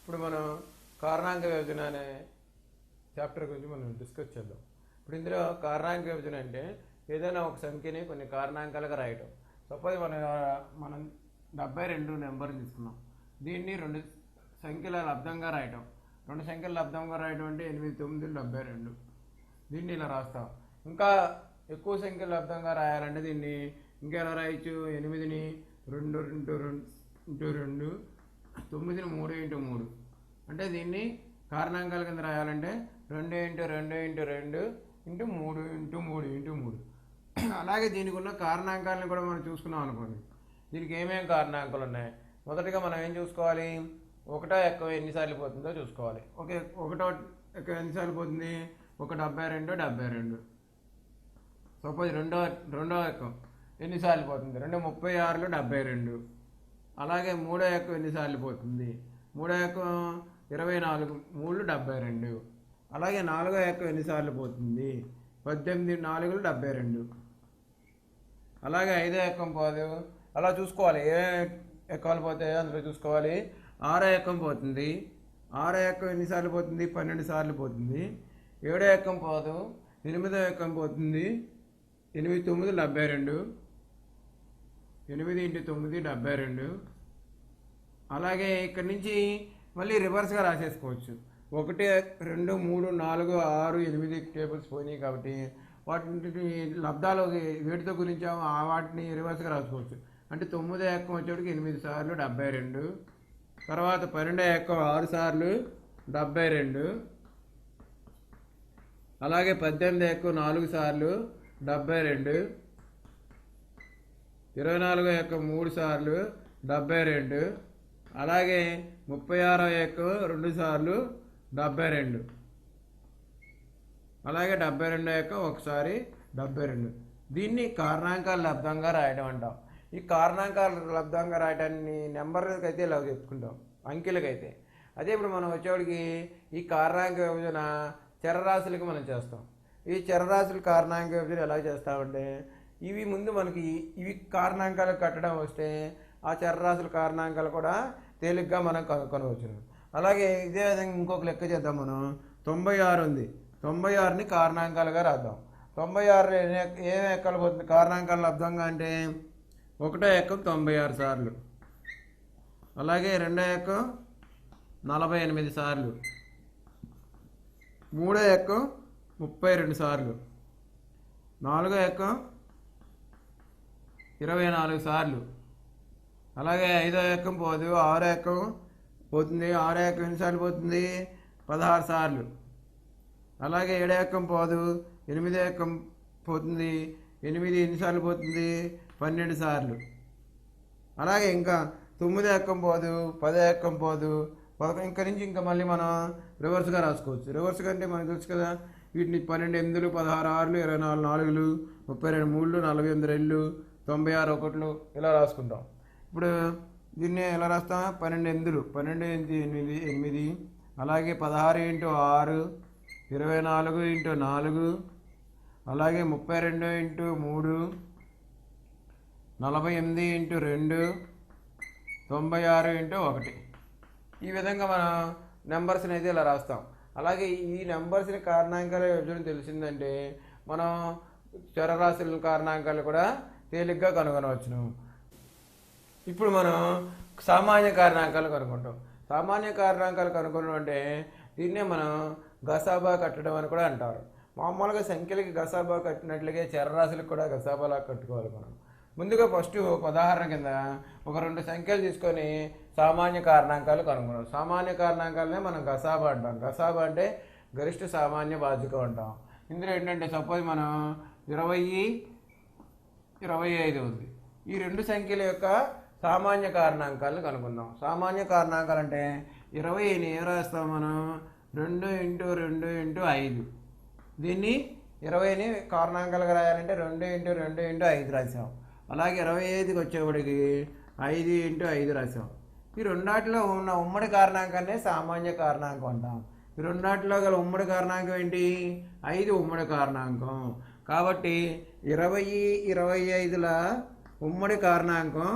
ఇప్పుడు మనం కారణాంక విభజన అనే చాప్టర్ గురించి మనం డిస్కస్ చేద్దాం. ఇప్పుడు ఇందులో కారణాంక విభజన అంటే ఏదైనా ఒక సంఖ్యని కొన్ని కారణాంకాలుగా రాయటం. సపోజ్ మనం 72 నెంబర్ తీసుకున్నాం. దీన్ని రెండు సంఖ్యల లబ్ధంగా రాయటం. రెండు సంఖ్యల లబ్ధంగా రాయటం అంటే 8, 9, 72. దీన్ని ఇలా రాస్తాం. ఇంకా ఎక్కువ సంఖ్యల లబ్ధంగా రాయాలంటే దీన్ని ఇంకా ఎలా రాయొచ్చు? 8ని 2 ఇంటూ 2, 9ని 3 ఇంటూ 3. అంటే దీన్ని కారణాంకాల కింద రాయాలంటే 2 into 2 into 2 into 3 into 3 into 3. అలాగే దీనికి ఉన్న కారణాంకాలను కూడా మనం చూసుకున్నాం అనుకోండి. దీనికి ఏమేమి కారణాంకాలు ఉన్నాయి? మొదటిగా మనం ఏం చూసుకోవాలి? ఒకటో ఎక్కువ ఎన్నిసార్లు పోతుందో చూసుకోవాలి. ఒకటో ఎక్కువ ఎన్నిసార్లు పోతుంది? 72, 72. సపోజ్ రెండో ఎక్కువ ఎన్నిసార్లు పోతుంది? 2 36, 72. అలాగే మూడో ఎక్కువ ఎన్నిసార్లు పోతుంది? మూడో ఎక్కువ 24, 3, 72. అలాగే నాలుగో ఎక్కువ ఎన్నిసార్లు పోతుంది? 18, 4, 72. అలాగే ఐదో ఎక్కం పోదు. అలా చూసుకోవాలి. ఏ ఎక్కలు పోతాయో అందులో చూసుకోవాలి. ఆరో ఎక్కం పోతుంది. ఆరో ఎక్కం ఎన్నిసార్లు పోతుంది? 12 సార్లు పోతుంది. ఏడో ఎక్కం పోదు. ఎనిమిదో ఎక్కం పోతుంది. 8, 9, 72. 8 ఇంటూ 9, 72. అలాగే ఇక్కడి నుంచి మళ్ళీ రివర్స్గా రాసేసుకోవచ్చు. 1, 2, 3, 4, 6, 8 టేబుల్స్ పోయినాయి కాబట్టి వాటిని లబ్ధాలు వేటితో గురించాము వాటిని రివర్స్గా రాసుకోవచ్చు. అంటే 9 ఎక్కం వచ్చేటికి 8 సార్లు 72. తర్వాత 12 ఎక్కం 6 సార్లు 72. అలాగే 18 ఎక్కం 4 సార్లు 72. 24 ఎక్కం 3 సార్లు 72. అలాగే 36 ఎక్కం 2 సార్లు 72. అలాగే 72 ఎక్కం ఒకసారి 72. దీన్ని కారణాంకాల లబ్ధంగా రాయడం అంటాం. ఈ కారణాంకాల లబ్ధంగా రాయడాన్ని నెంబర్లకి అయితే ఇలా చెప్పుకుంటాం, అంకెలకైతే. అదే ఇప్పుడు మనం వచ్చేవాడికి ఈ కారణాంక విభజన చరరాశులకి మనం చేస్తాం. ఈ చరరాశుల కారణాంక విభజన ఎలా చేస్తామంటే ఇవి ముందు మనకి ఇవి కారణాంకాలకు కట్టడం వస్తే ఆ చరరాశుల కారణాంకాలు కూడా తేలిగ్గా మనం కనుగొనవచ్చు. అలాగే ఇదే విధంగా ఇంకొక లెక్క చేద్దాం. మనం 96 ఉంది. 96ని కారణాంకాలుగా రాద్దాం. 96 ఏం ఎక్కలు పోతుంది కారణాంకాలు లబ్ధంగా అంటే? ఒకటో ఎక్కం 96 సార్లు. అలాగే రెండో ఎక్కం 48 సార్లు. మూడో ఎక్కం 32 సార్లు. నాలుగో ఎక్కం 24 సార్లు. అలాగే ఐదో ఎక్కం పోదు. ఆరో ఎక్కం పోతుంది. ఆరో ఎక్కం ఎన్నిసార్లు పోతుంది? 16 సార్లు. అలాగే ఏడో ఎక్కం పోదు. 8ో ఎక్కం పోతుంది. 8 ఎన్నిసార్లు పోతుంది? 12 సార్లు. అలాగే ఇంకా 9ో ఎక్కం పోదు. 10ో ఎక్కం పోదు. 11 ఇంకా నుంచి ఇంకా మళ్ళీ మనం రివర్స్గా రాసుకోవచ్చు. రివర్స్గా అంటే మనకు తెలుసు కదా, వీటిని 12 8, 16 6, 24 4, 32 3, 48 96 1 ఇలా రాసుకుంటాం. ఇప్పుడు దీన్ని ఎలా రాస్తాం? 12 8, 8. అలాగే 16 ఇంటూ 6, 24 ఇంటూ 4, అలాగే 32 ఇంటూ 3, 48 ఇంటూ 2, 96 ఇంటూ 1. ఈ విధంగా మనం నెంబర్స్ని అయితే ఇలా రాస్తాం. అలాగే ఈ నెంబర్స్ని కారణాంకాల విభజన తెలిసిందంటే మనం చరరాశుల కారణాంకాలు కూడా తేలిగ్గా కనుగొనవచ్చును. ఇప్పుడు మనం సామాన్య కారణాంకాలు కనుక్కుంటాం. సామాన్య కారణాంకాలు కనుగొనడం అంటే దీన్నే మనం గసాబా కట్టడం అని కూడా అంటారు. మామూలుగా సంఖ్యలకి గసాబా కట్టినట్లుగా చరరాశులకు కూడా గసాబాలా కట్టుకోవాలి. మనం ముందుగా ఫస్ట్ ఉదాహరణ కింద ఒక 2 సంఖ్యలు తీసుకొని సామాన్య కారణాంకాలు కనుగొన్నాం. సామాన్య కారణాంకాలనే మనం గసాబా అంటాం. గసాబా అంటే గరిష్ట సామాన్య భాజకం అంటాం. ఇందులో ఏంటంటే సపోజ్ మనం 20, 25 ఉంది. ఈ 2 సంఖ్యల యొక్క సామాన్య కారణాంకాలను కనుక్కుందాం. సామాన్య కారణాంకాలు అంటే 20ని ఏం రాస్తాం మనం? 2 ఇంటూ 2 ఇంటూ 5. దీన్ని 20ని కారణాంకాలుగా రాయాలంటే 2 ఇంటూ 2 ఇంటూ 5 రాసాం. అలాగే 25కి వచ్చేవాడికి 5 ఇంటూ 5 రాసాం. ఈ రెండాటిలో ఉన్న ఉమ్మడి కారణాంకాన్ని సామాన్య కారణాంకం అంటాం. ఈ రెండాటిలో గల ఉమ్మడి కారణాంకం ఏంటి? 5 ఉమ్మడి కారణాంకం. కాబట్టి 20, 25ల ఉమ్మడి కారణాంకం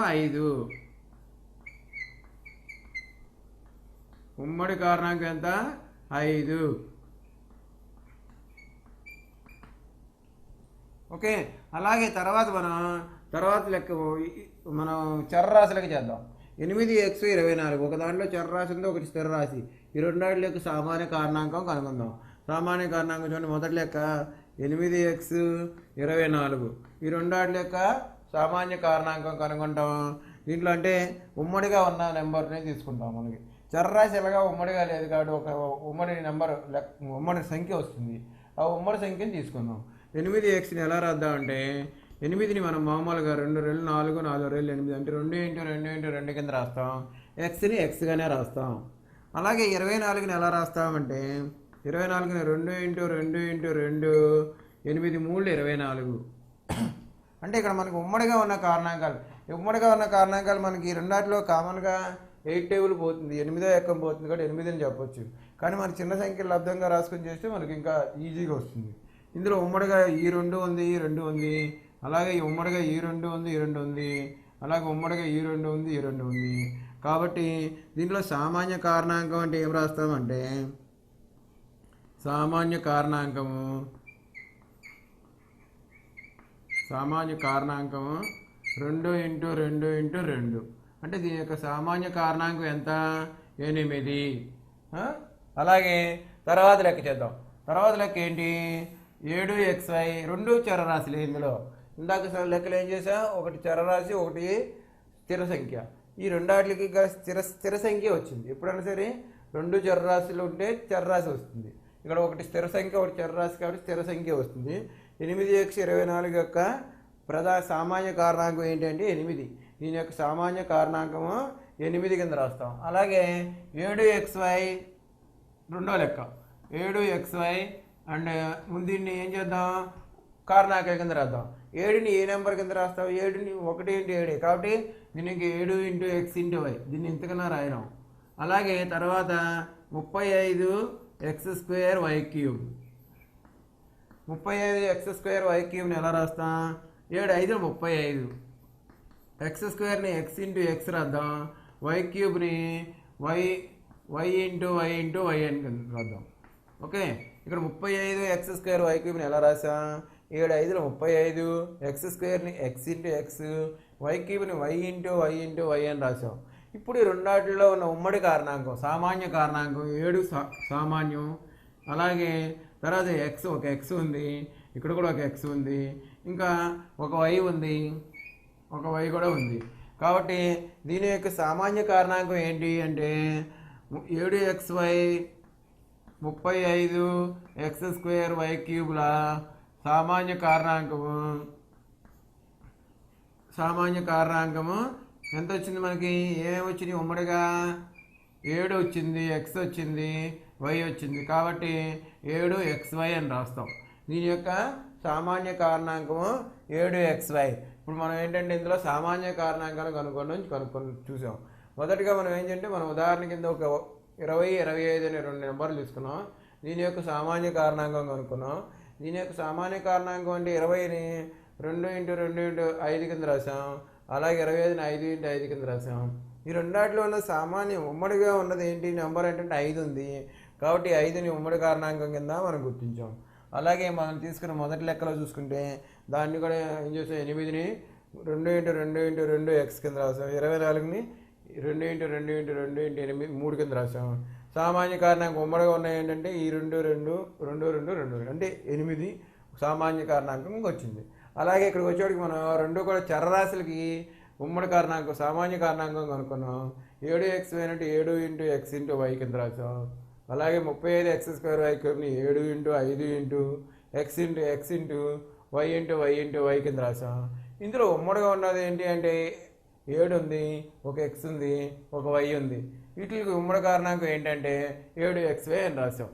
5. ఉమ్మడి కారణాంకం ఎంత 5. ఓకే. అలాగే తర్వాత లెక్క మనం చరరాశులకి చేద్దాం. 8x 24 ఒక దాంట్లో చరరాశి ఉంది, ఒకటి స్థిర రాశి. ఈ రెండాటి లెక్క సామాన్య కారణాంకం కనుక్కుందాం. సామాన్య కారణాంకం చూడండి, మొదటి లెక్క 8x 24. ఈ రెండాటి లెక్క సామాన్య కారణాంకం కనుక్కుంటాం. దీంట్లో అంటే ఉమ్మడిగా ఉన్న నెంబర్ని తీసుకుంటాం. మనకి చరరాశి ఎలాగా ఉమ్మడిగా లేదు కాబట్టి ఒక ఉమ్మడి సంఖ్య వస్తుంది. ఆ ఉమ్మడి సంఖ్యని తీసుకుందాం. 8xని ఎలా రాద్దామంటే 8ని మనం మామూలుగా 2 2 4 4 2 8 అంటే 2 × 2 × 2 కింద రాస్తాం. ఎక్స్ని ఎక్స్గానే రాస్తాం. అలాగే 24ని ఎలా రాస్తామంటే 24ని 2 × 2 × 2 8 3 24. అంటే ఇక్కడ మనకు ఉమ్మడిగా ఉన్న కారణాంకాలు మనకి రెండాటిలో కామన్గా 8 టేబుల్ పోతుంది, 8వ ఎక్కం పోతుంది కాబట్టి 8 అని చెప్పొచ్చు. కానీ మన చిన్న సంఖ్యలు లబ్ధంగా రాసుకొని చేస్తే మనకి ఇంకా ఈజీగా వస్తుంది. ఇందులో ఉమ్మడిగా ఈ 2 ఉంది, ఈ 2 ఉంది. అలాగే ఉమ్మడిగా ఈ 2 ఉంది, ఈ 2 ఉంది. అలాగే ఉమ్మడిగా ఈ 2 ఉంది, ఈ 2 ఉంది. కాబట్టి దీంట్లో సామాన్య కారణాంకం అంటే ఏం రాస్తామంటే సామాన్య కారణాంకము 2 × 2 × 2. అంటే దీని యొక్క సామాన్య కారణాంకం ఎంత 8. అలాగే తర్వాత లెక్క చేద్దాం. తర్వాత లెక్క ఏంటి 7xy 2 చరరాశులు. ఇందులో ఇందాక లెక్కలు ఏం చేసా, ఒకటి చరరాశి, ఒకటి స్థిర సంఖ్య. ఈ రెండాటికి స్థిర సంఖ్య వచ్చింది. ఎప్పుడైనా సరే 2 చరరాశులు ఉంటే చరరాశి వస్తుంది. ఇక్కడ ఒకటి స్థిర సంఖ్య, ఒకటి చరరాశి కాబట్టి స్థిర సంఖ్య వస్తుంది. 8x 24 యొక్క సామాన్య కారణాంకం ఏంటంటే 8. దీని యొక్క సామాన్య కారణాంకము 8 కింద రాస్తాం. అలాగే 7xy రెండో లెక్క 7xy అండ్ దీన్ని ఏం చేద్దాం కారణాంకం కింద రాద్దాం. 7ని ఏ నెంబర్ కింద రాస్తాం, 7ని 1 × 7 కాబట్టి దీనికి 7 × x × y దీన్ని ఇంతకన్నా రాయడం. అలాగే తర్వాత 35x² y³. 35x² y³ ఎలా రాస్తాం 7 5 35. x² x × x రాద్దాం, y³ y × y అని రాద్దాం. ఓకే. ఇక్కడ 35x² y³ ఎలా రాసాం 7 5 35, x² x × x, y³ y × y అని రాసాం. ఇప్పుడు ఈ రెండాటిలో ఉన్న ఉమ్మడి కారణాంకం సామాన్య కారణాంకం 7 సామాన్యం. అలాగే తర్వాత ఒక x ఉంది, ఇక్కడ కూడా ఒక x ఉంది, ఇంకా ఒక y ఉంది, ఒక y కూడా ఉంది. కాబట్టి దీని యొక్క సామాన్య కారణాంకం ఏంటి అంటే 7xy 35x² y³ సామాన్య కారణాంకము ఎంత వచ్చింది మనకి, ఏమేమి వచ్చింది ఉమ్మడిగా 7 వచ్చింది, x వచ్చింది, y వచ్చింది. కాబట్టి 7xy అని రాస్తాం. దీని యొక్క సామాన్య కారణాంకము 7xy. ఇప్పుడు మనం ఏంటంటే ఇందులో సామాన్య కారణాంకాలు కనుక్కొని చూసాం. మొదటిగా మనం ఏంటంటే మనం ఉదాహరణ కింద ఒక 20 25 అనే 2 నెంబర్లు తీసుకున్నాం. దీని యొక్క సామాన్య కారణాంకం కనుక్కున్నాం. దీని యొక్క సామాన్య కారణాంకం అంటే 20ని 2 × 2 × 5 కింద రాసాం. అలాగే 25ని 5 × 5 కింద రాసాం. ఈ రెండాటిలో ఉన్న సామాన్య ఉమ్మడిగా ఉన్నది ఏంటి నెంబర్ ఏంటంటే 5 ఉంది. కాబట్టి 5ని ఉమ్మడి కారణాంకం కింద మనం గుర్తించాం. అలాగే మనం తీసుకున్న మొదటి లెక్కలో చూసుకుంటే దాన్ని కూడా ఏం చేసాం 8ని 2 × 2 × 2 x కింద రాసాం. 24ని 2 × 2 × 2 × 8 3 కింద రాసాం. సామాన్య కారణాంకం ఉమ్మడిగా ఉన్నాయి ఏంటంటే ఈ 2 2 2 2 2 అంటే 8 సామాన్య కారణాంకం వచ్చింది. అలాగే ఇక్కడికి వచ్చేటికి మనం 2 కూడా చరరాశులకి ఉమ్మడి కారణాంకం సామాన్య కారణాంకం కనుక్కున్నాం. 7xy అంటే 7 × x × y కింద రాసాం. అలాగే 35x² y³ 7 × 5 × x × x × y × y కింద రాసాం. ఇందులో ఉమ్మడిగా ఉన్నది ఏంటి అంటే 7 ఉంది, ఒక x ఉంది, ఒక y ఉంది. వీటికి ఉమ్మడి కారణాంకం ఏంటంటే 7xy అని రాసాం.